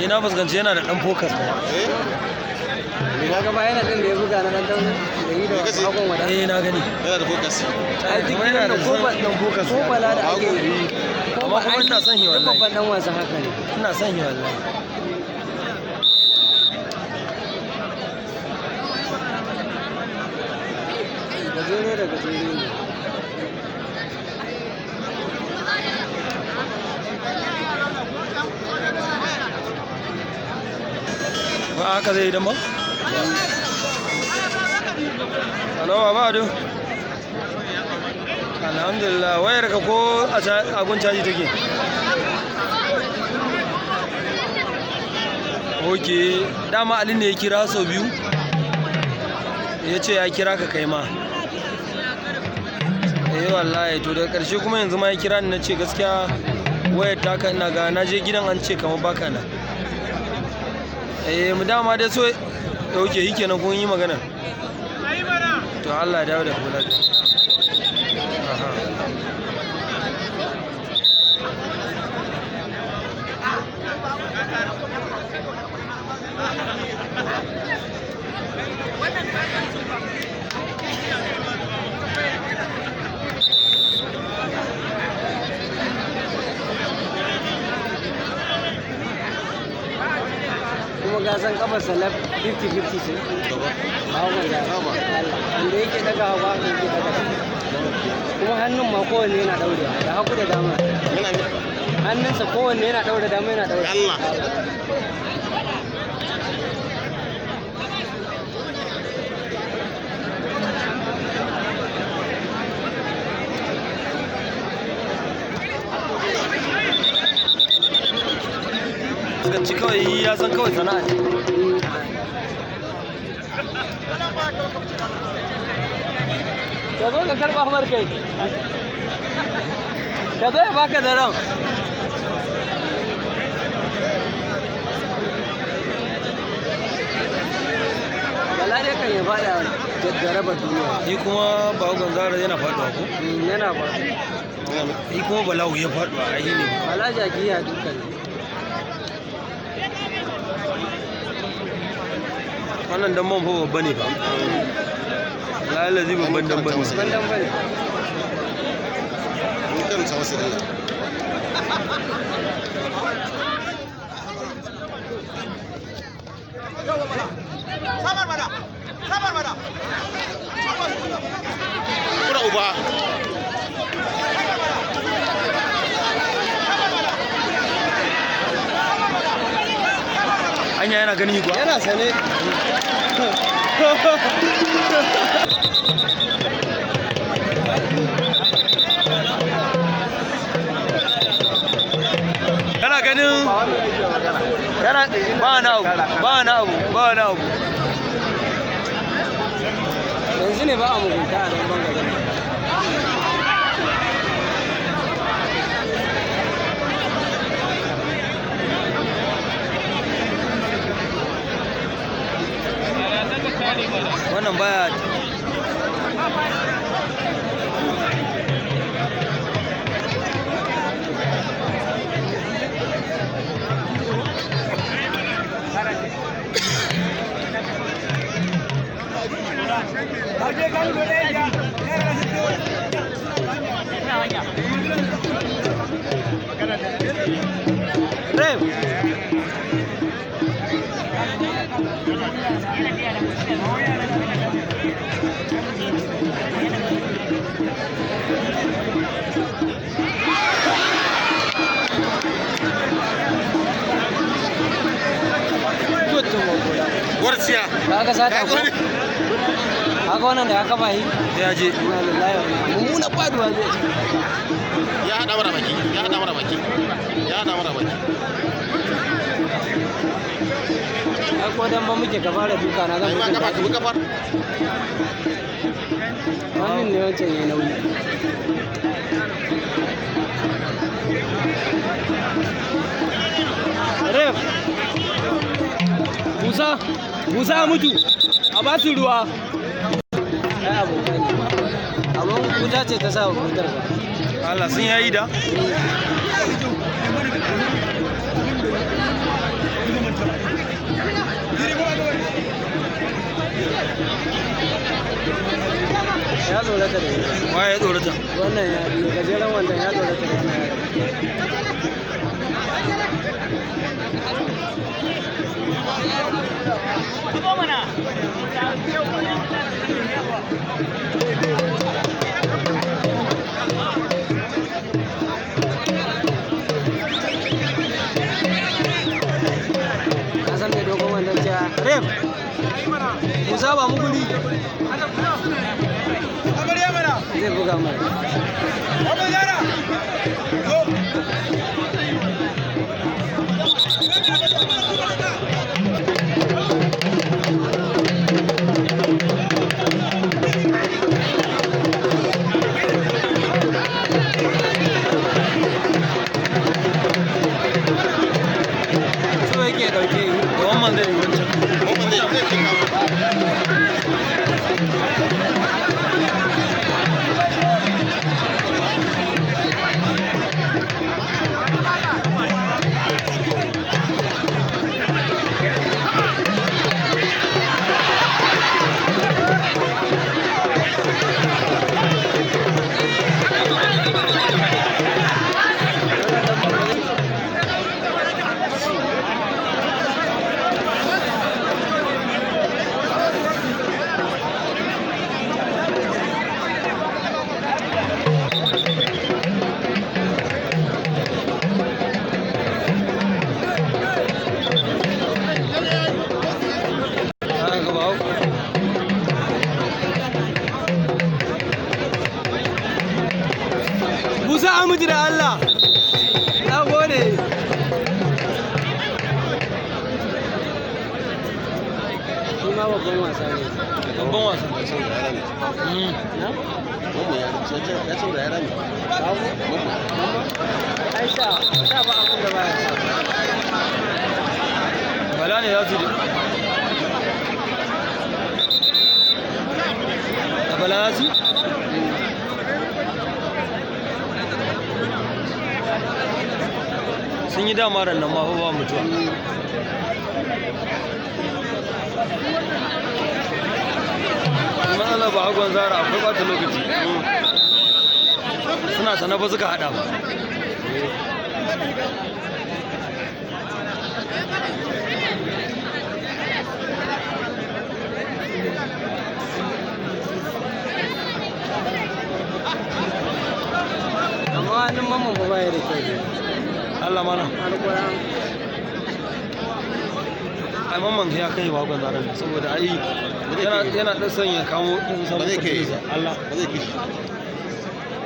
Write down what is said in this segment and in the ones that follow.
na fuskanci yana da ɗan focus ba. Ina gaba yana ɗin da ya buga na ɗan da yi da hagon wada. Na gani. Yana da focus. Ai duk yana da ɗan focus. Ko bala da ake yi. Amma kuma ina son yi wallahi. Babban ɗan wasan haka ne. Ina son yi wallahi. Gajere da gajere ne. Ba haka zai yi dan ba? Salamu Abadu. Alhamdulillah, wayar ka ko a gun caji take? Ok, dama Ali ne ya kira sau biyu? Ya ce ya kira ka kai ma. Wallahi, to daga ƙarshe kuma yanzu ma ya kira ni na ce gaskiya wayar taka ina ga na je gidan an ce kamar baka na. Mu dama dai so dauke yi kenan kun yi magana. To Allah ya dawo da kula da. Kuma gasan kafa salaf 50-50 ce. Hawa da Allah. Wanda yake daga hawa yake daga. Kuma hannun ma kowanne yana daure da hagu da dama. Hannunsa kowanne yana daure dama yana daure. Allah. Ganci kawai ya san kawai sana'a ce. Ka zo ka karɓa hamar kai. Ka zo ya baka da ran. Bala dai kan ya faɗa jarraba duniya. Ni kuma ba Gonzalo yana faɗuwa ko? Yana ba. Ni kuma Balawu ya faɗuwa a yi ne. Bala jagiya dukkan. Wannan dan man fa babba ne ba. Lalazi babban dan bane. Babban dan bane. Ni kan sa wasu Allah. Sabar mana. Kura uba. Anya yana gani kuwa? Yana sane. Kana ganin ba na abu. Yanzu ne ba a mugunta a nan bangaren. Wannan baya Rem. Warciya. Kaga sata ko? Kaga wannan da aka bai ya je. Inna lillahi wa inna ilaihi raji'un. Muna faduwa zai. Ya hada mana baki. Ai ko dan ba muke ka fara duka na zan mutunta ka. Kafar. Wannan ne wancan yayi nauyi. Ref. Musa mutu. A ba su ruwa. ai abokai ne amma wuta ce ta sa wutar ba Allah sun yayi da ya tsorata da ita waye ya tsorata wannan ya gajeren wannan ya tsorata da wannan ka san mai dogon wannan cewa rem musa ba mu guri zai buga mai so yake dauke da wannan zai yi wancan Wannan zai cika. Musa Amiji da Allah na gode shi ma babban wasa ne babban wasa na? Ya saura ya rami. babu? ai sha ba abin da baya sa bala ne za su yi da bala za su sun yi dama ran nan ma fa ba mutuwa matsala ba hagon zara akwai bata lokaci suna sana ba suka hada ba amma hannun mamman ba baya da kyau Allah mana alƙur'an ai mamman ya kai ba hagon zara ne saboda ai yana da son ya kamo din Ba sabon zai kai Allah ba zai kishi.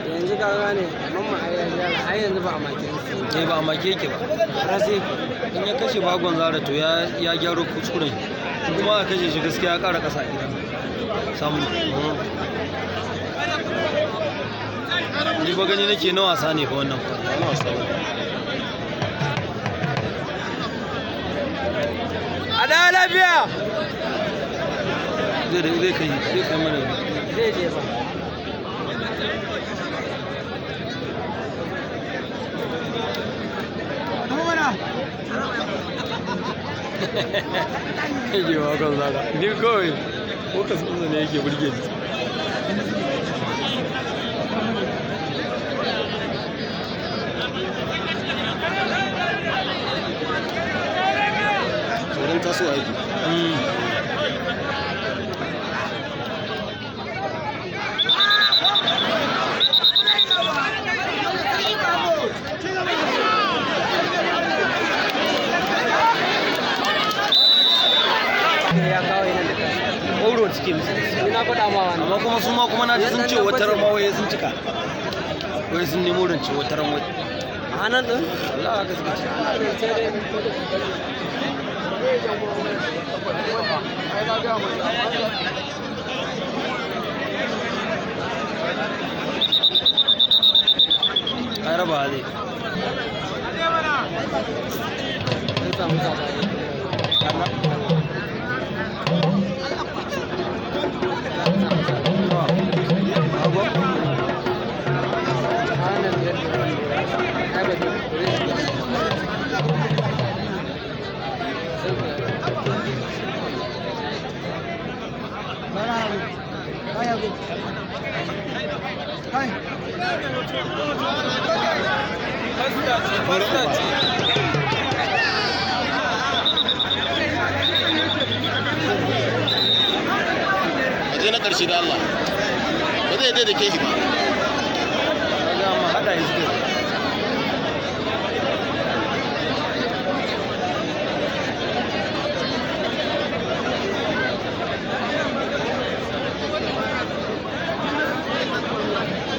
yanzu ka gane mamman ai ya gyara ai yanzu ba a makin su ne ba a make yake ba rase in ya kashe bagon zara to ya gyaro kuskuren kuma a kashe shi gaskiya ya ƙara ƙasa a gida samu ni ba gani nake na wasa ne fa wannan Wani wasa ne. a da lafiya zai kai mana zai je ba yake bagon zara ni kawai ko ka tsunsa ne yake burge ni Tsoron tasowa yake. ya kawo yana da kansa ƙauro cike musu ni na faɗa ma wannan amma kuma su ma kuma na ji sun ce wata rama waye sun cika wai sun nemo rance wata rama wai a hannun ɗin Allah haka suka ce ai raba zai sun samu sabani to Aje na ƙarshe da Allah. Ba zai da ke shi ba. Kaga ma hada shi suke.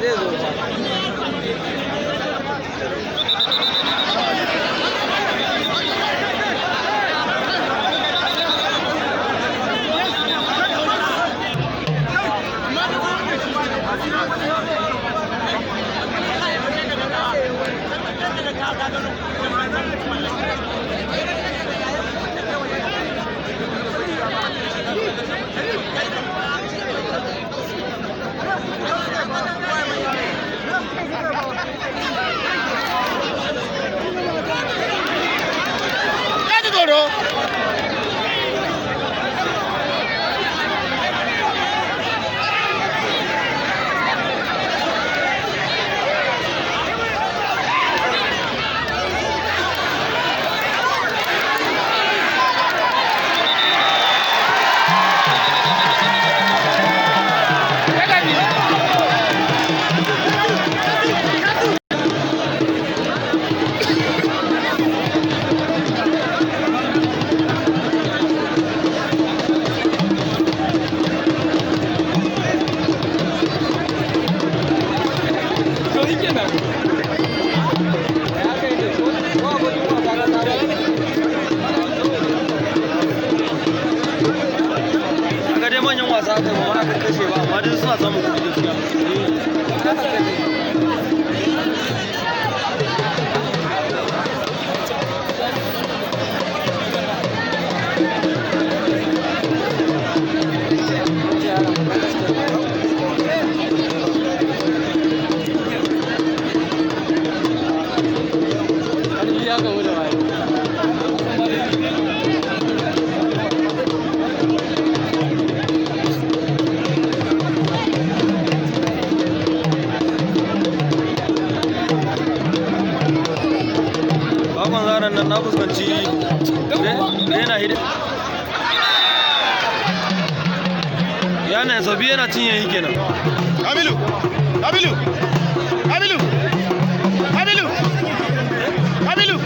Zai zo ba. manyan wasa aka ba aka kashe ba amma dai suna samun kuɗi gaskiya. Bakon zaran nan na fuskanci yana hidi yana sabi yana cinye yi kenan. Abilu Abilu Abilu Abilu Abilu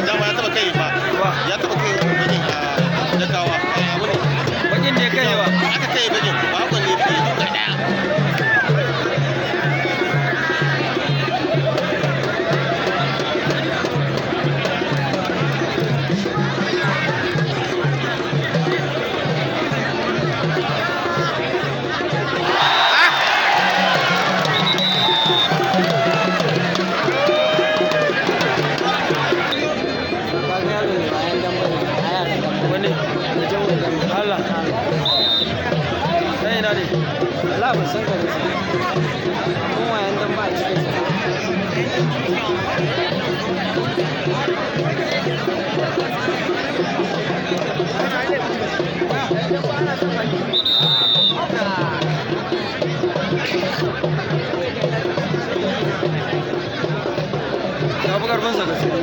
dama ya taba kai ba ya taba kai bakin a dakawa Bakin da ya kai ba aka kai bakin ba ko ne fi daya Allah sai ina ne Allah ba san gare su kun wayan dan ba cikin ya fi karfinsa gaskiya.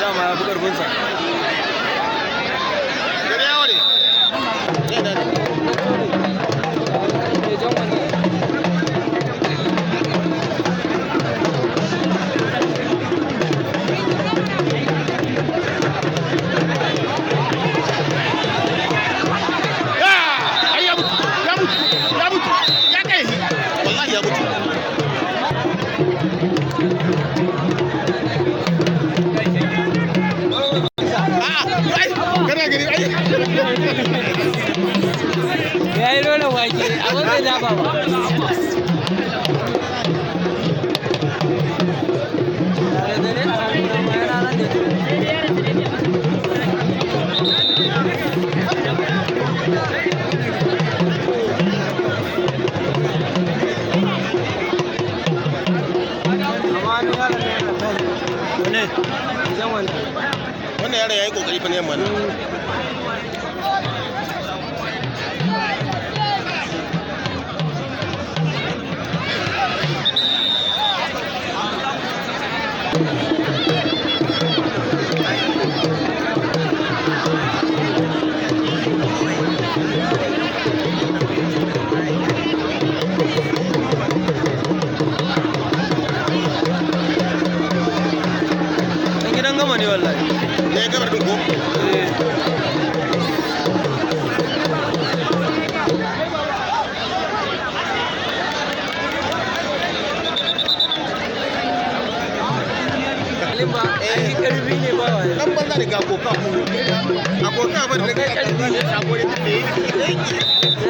Dama ya fi karfinsa. gari yawo ne ne da wallahi ya mutu kana gari ai ya yi nuna wake abin bai daba ba Idan wanda. wannan yaron yayi kokari fa ne yamma nan gama ne wallahi ne gabar din ko Limba, ai karfi ne ba wa. dan banza da ga koka ku a koka ba da kai karfi ne sako ne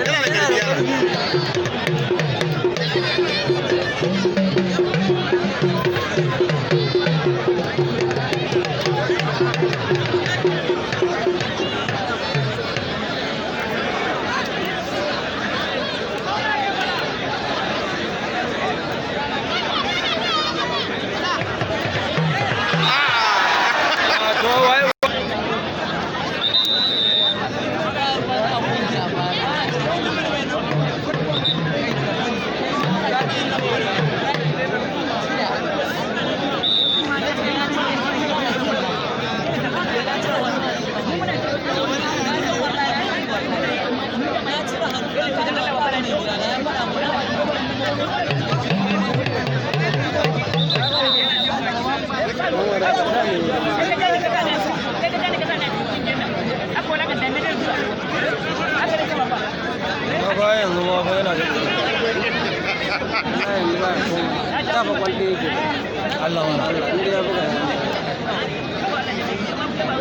yana da karfi ba yanzu ma fa yana da Ta fa kwalle yake. Allah wa Allah inda ya buga.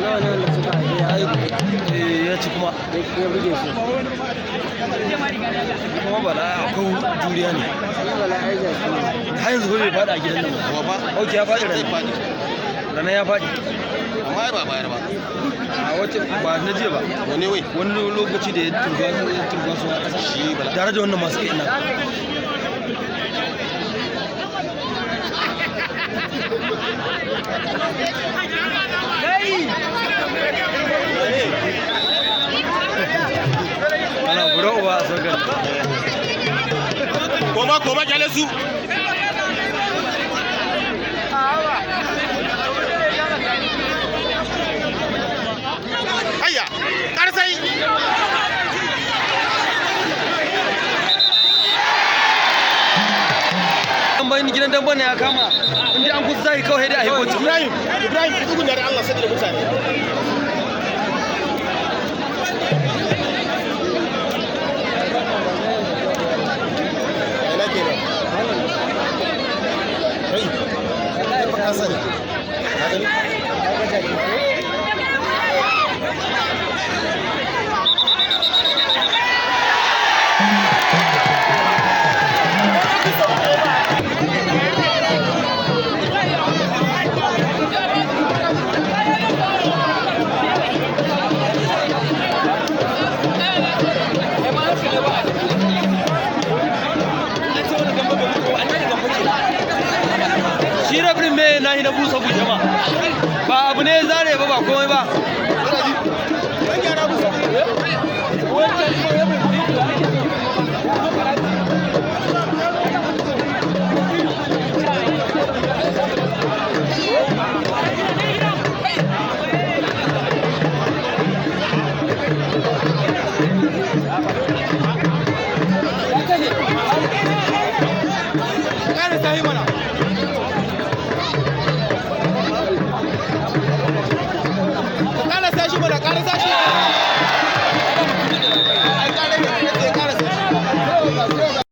Nawa ne wanda suka yi ya ci kuma ya buge su. kuma bala akwai juriya ne Ni bala aiza su ne. har yanzu bai faɗi a gidan nan ba ba ok ya faɗi zai fadi rana ya faɗi amma ba bayar ba a wacce ba na jiya ba wani wai wani lokaci da ya turba su a ƙasa shi bala tare da wannan masu kai nan ana bura uba a sogar koma kyale su hayya karsai bayan gidan dan bane ya kama inda an kusa zai kawai da a haihuwa Ibrahim dukkan da Allah sai da mutane ina kenan kai ba ka sani ka gani shi rabin me na yi na busa guje ma ba abu ne zare ba ba komai ba Karasa shi mana, karasa shi.